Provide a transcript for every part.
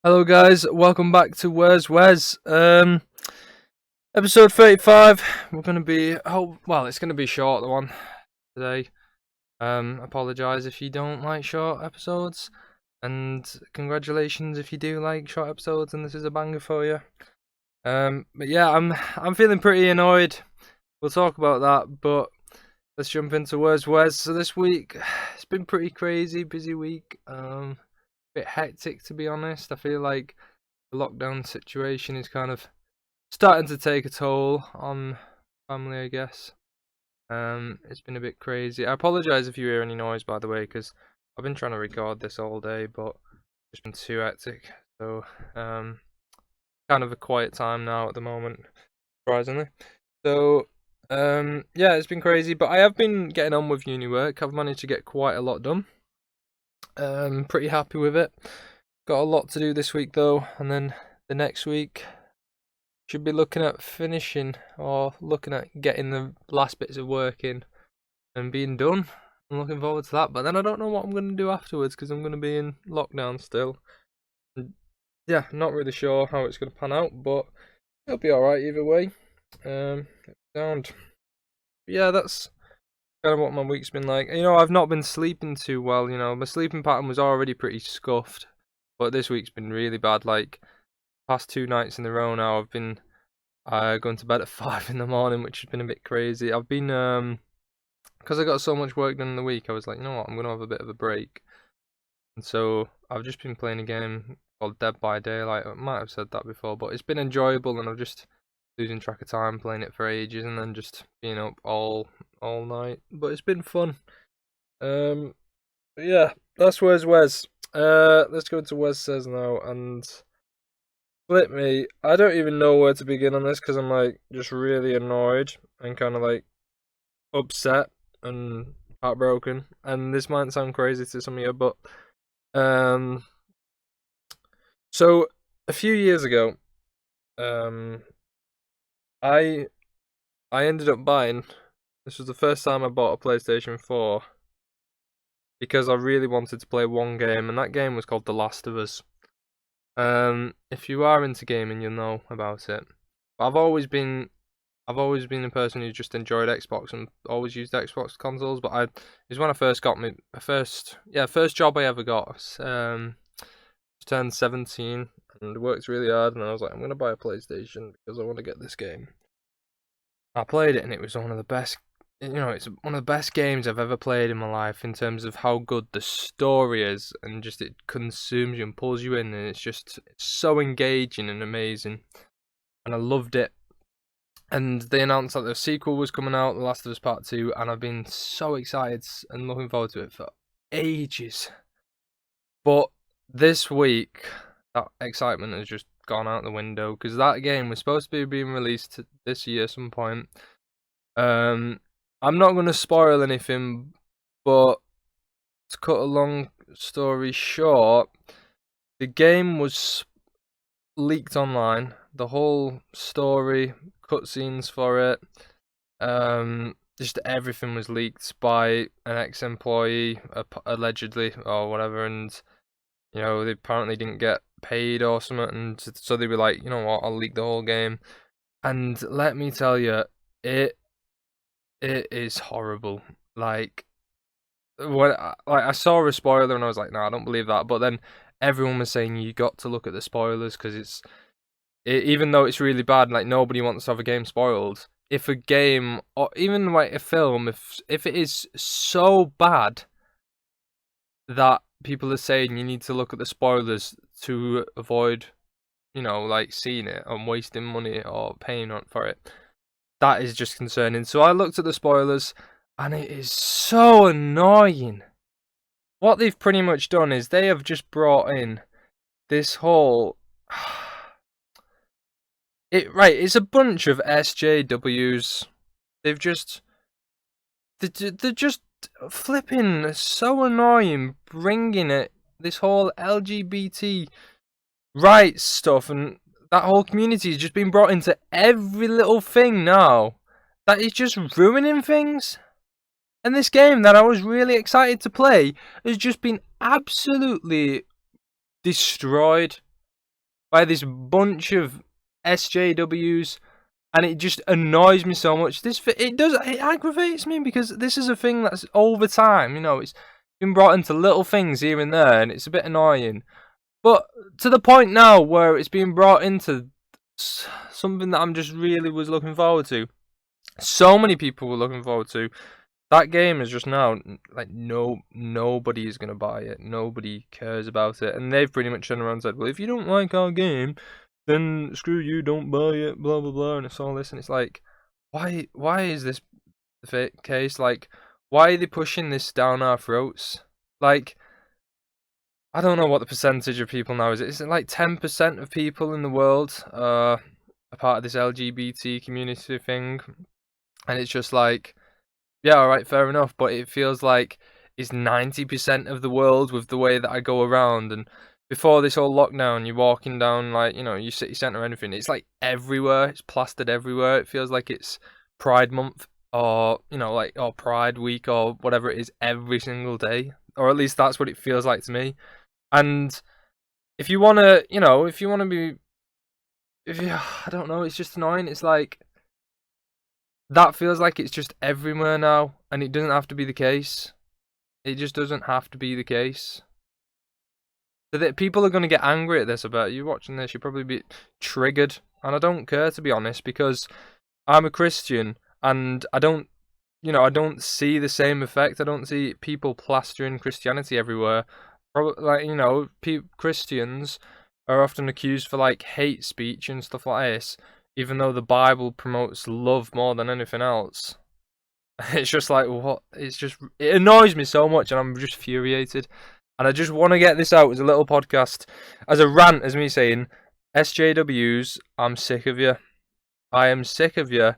Hello guys, welcome back to Where's Wes. Episode 35. We're gonna be it's gonna be short the one today. Apologise if you don't like short episodes, and congratulations if you do like short episodes and this is a banger for you. But yeah, I'm feeling pretty annoyed. We'll talk about that, but let's jump into Where's Wes. So this week it's been pretty crazy, busy week. Bit hectic to be honest. I feel like the lockdown situation is kind of starting to take a toll on family, I guess. It's been a bit crazy. I apologise if you hear any noise, by the way, because I've been trying to record this all day, but it's been too hectic. So, kind of a quiet time now at the moment, surprisingly. So, yeah, it's been crazy, but I have been getting on with uni work. I've managed to get quite a lot done. Pretty happy with it. Got a lot to do this week though, and then the next week should be looking at finishing or looking at getting the last bits of work in and being done. I'm looking forward to that, but then I don't know what I'm going to do afterwards because I'm going to be in lockdown still. And yeah, not really sure how it's going to pan out, but it'll be alright either way. Sound. Yeah, that's kind of what my week's been like. I've not been sleeping too well. My sleeping pattern was already pretty scuffed, but this week's been really bad. Like past 2 nights in a row now, I've been going to bed at 5 in the morning, which has been a bit crazy. I've been because I got so much work done in the week. I was like, you know what, I'm gonna have a bit of a break, and so I've just been playing a game called Dead by Daylight. I might have said that before, but it's been enjoyable, and I'm just losing track of time playing it for ages, and then just being up all night. But it's been fun. But yeah, that's Where's Wes. Let's go into Wes Says now, and split me. I don't even know where to begin on this because I'm like just really annoyed and kind of like upset and heartbroken. And this might sound crazy to some of you, but um, so a few years ago, I ended up buying. This was the first time I bought a PlayStation 4 because I really wanted to play one game, and that game was called The Last of Us. If you are into gaming, you'll know about it. But I've always been a person who just enjoyed Xbox and always used Xbox consoles. But it was when I first got my first job I ever got. Turned 17 and worked really hard, and I was like, I'm gonna buy a PlayStation because I want to get this game. I played it, and it was one of the best. It's one of the best games I've ever played in my life in terms of how good the story is, and just it consumes you and pulls you in, and it's so engaging and amazing, and I loved it. And they announced that the sequel was coming out, The Last of Us Part 2, and I've been so excited and looking forward to it for ages. But this week, that excitement has just gone out the window because that game was supposed to be being released this year at some point. I'm not going to spoil anything, but to cut a long story short, the game was leaked online. The whole story, cutscenes for it, just everything was leaked by an ex-employee, allegedly, or whatever, and they apparently didn't get paid or something, and so they were like, you know what, I'll leak the whole game. And let me tell you, it is horrible. Like I saw a spoiler and I was like, no, I don't believe that. But then everyone was saying you got to look at the spoilers because even though it's really bad, like nobody wants to have a game spoiled. If a game or even like a film, if it is so bad that people are saying you need to look at the spoilers to avoid, like seeing it and wasting money or paying for it, that is just concerning. So I looked at the spoilers, and it is so annoying. What they've pretty much done is they have just brought in this whole it's a bunch of SJWs. They're just flipping so annoying, bringing it this whole LGBT rights stuff, and that whole community has just been brought into every little thing now. That is just ruining things. And this game that I was really excited to play has just been absolutely destroyed. by this bunch of SJWs, and it just annoys me so much. It aggravates me because this is a thing that's over time. It's been brought into little things here and there, and it's a bit annoying. But to the point now where it's being brought into something that I'm just really was looking forward to. So many people were looking forward to. That game is just now like nobody is gonna buy it. Nobody cares about it, and they've pretty much turned around and said, "Well, if you don't like our game, then screw you, don't buy it." Blah blah blah, and it's all this, and it's like, why is this the case? Like, why are they pushing this down our throats? Like, I don't know what the percentage of people now is. Is it like 10% of people in the world are a part of this LGBT community thing? And it's just like, yeah, alright, fair enough, but it feels like it's 90% of the world with the way that I go around. And before this whole lockdown, you're walking down, like, your city centre or anything, it's like everywhere, it's plastered everywhere. It feels like it's Pride Month or, or Pride Week or whatever it is every single day. Or at least that's what it feels like to me. And if you want to, I don't know, it's just annoying. It's like, that feels like it's just everywhere now, and it doesn't have to be the case. It just doesn't have to be the case. So that people are going to get angry at this. I bet you watching this, you'll probably be triggered, and I don't care, to be honest, because I'm a Christian, and I don't see the same effect. I don't see people plastering Christianity everywhere. Probably, Christians are often accused for like hate speech and stuff like this, even though the Bible promotes love more than anything else. It's just like, what? It annoys me so much, and I'm just infuriated. And I just want to get this out as a little podcast, as a rant, as me saying, SJWs, I'm sick of you. I am sick of you.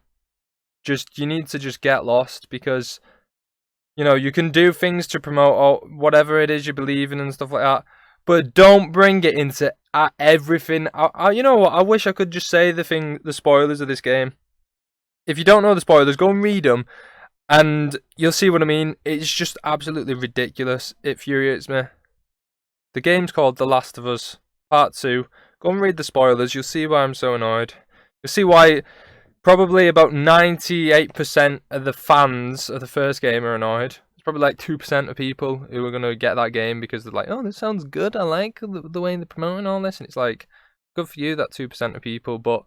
You need to just get lost, because you can do things to promote whatever it is you believe in and stuff like that, but don't bring it into everything. You know what? I wish I could just say the spoilers of this game. If you don't know the spoilers, go and read them, and you'll see what I mean. It's just absolutely ridiculous. It infuriates me. The game's called The Last of Us Part 2. Go and read the spoilers. You'll see why I'm so annoyed. You'll see why probably about 98% of the fans of the first game are annoyed. It's probably like 2% of people who are going to get that game because they're like, oh, this sounds good. I like the way they're promoting all this. And it's like, good for you, that 2% of people. But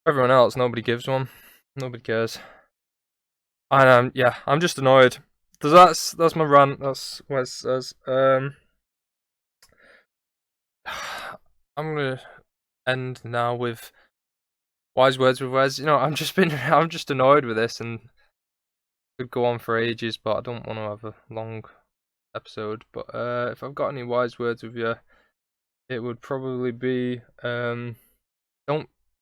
for everyone else, nobody gives one. Nobody cares. And yeah, I'm just annoyed. That's my rant. That's what it says. I'm going to end now with wise words with Wes. I'm just annoyed with this, and could go on for ages, but I don't want to have a long episode. But if I've got any wise words with you, it would probably be don't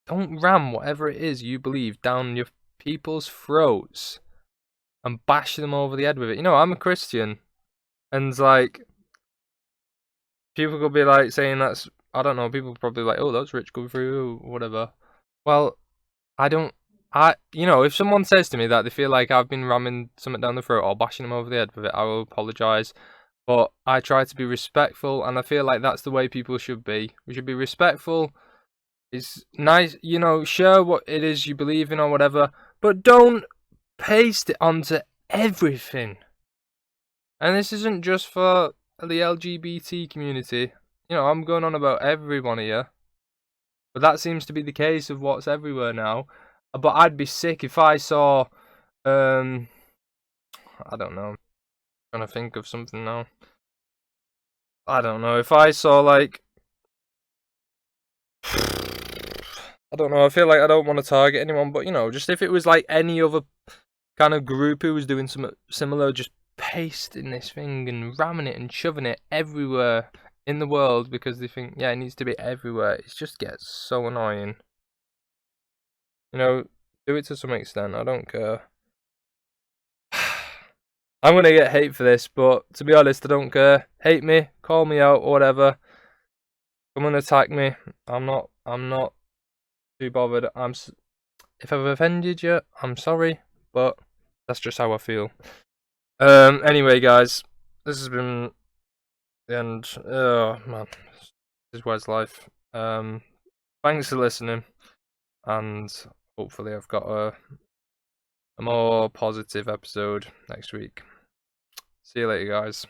ram whatever it is you believe down your people's throats and bash them over the head with it. I'm a Christian, and like people could be like saying that's, I don't know, people probably like, oh, that's rich good for you or whatever. Well, if someone says to me that they feel like I've been ramming something down the throat or bashing them over the head with it, I will apologise. But I try to be respectful, and I feel like that's the way people should be. We should be respectful. It's nice, share what it is you believe in or whatever, but don't paste it onto everything. And this isn't just for the LGBT community. I'm going on about everyone here. But that seems to be the case of what's everywhere now. But I'd be sick if I saw, I don't know, I'm trying to think of something now. I don't know, if I saw like, I don't know, I feel like I don't want to target anyone, but just if it was like any other kind of group who was doing something similar, just pasting this thing and ramming it and shoving it everywhere in the world because they think, yeah, it needs to be everywhere. It just gets so annoying. Do it to some extent. I don't care. I'm gonna get hate for this, but to be honest, I don't care. Hate me, call me out, or whatever. Come and attack me. I'm not too bothered. If I've offended you, I'm sorry, but that's just how I feel. Anyway, guys, this has been the end. Oh man, this is WezLife. Thanks for listening, and hopefully I've got a more positive episode next week. See you later, guys.